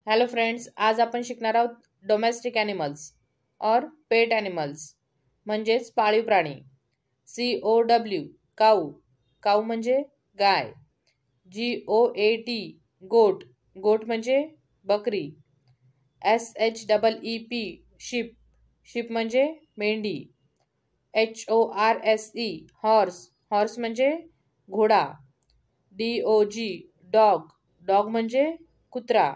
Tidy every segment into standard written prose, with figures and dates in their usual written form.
Hello friends, आज आपण शिकणार आहोत डोमेस्टिक ॲनिमल्स और पेट ॲनिमल्स म्हणजेच पाळीव प्राणी. COW काऊ, काऊ म्हणजे गाय. GOAT गोट, गोट म्हणजे बकरी. SHEEP शीप, शीप म्हणजे मेंढी. HORSE हॉर्स, हॉर्स म्हणजे घोडा. DOG डॉग, डॉग म्हणजे कुत्रा.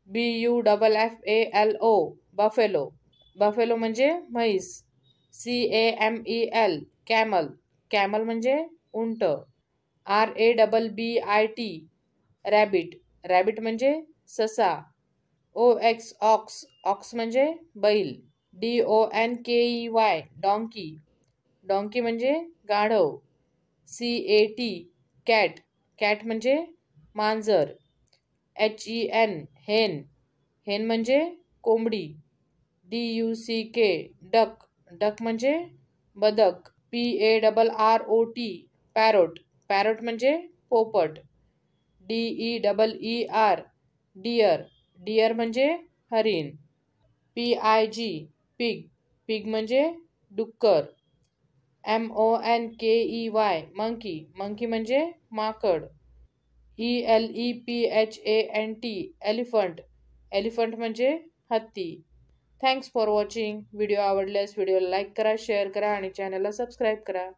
BUFFALO बफेलो, बफेलो म्हणजे म्हैस. CAMEL कॅमल, कॅमल म्हणजे उंट. RABBIT रॅबिट, रॅबिट म्हणजे ससा. OX ऑक्स, ऑक्स म्हणजे बैल. DONKEY डॉंकी, डॉंकी म्हणजे गाढव. CAT कॅट, कॅट म्हणजे मांजर. HEN हेन, हेन म्हणजे कोंबडी. DUCK डक, डक म्हणजे बदक. PARROT पॅरोट, पॅरोट म्हणजे पोपट. DER डियर, डियर म्हणजे हरिण. PIG पिग, पिग म्हणजे डुक्कर. MONKEY मंकी, मंकी म्हणजे माकड. ELEPHANT एलिफंट, एलिफंट म्हणजे हत्ती. Thanks for watching. व्हिडिओ आवडल्यास व्हिडिओला लाईक करा, शेअर करा आणि चॅनलला सबस्क्राईब करा.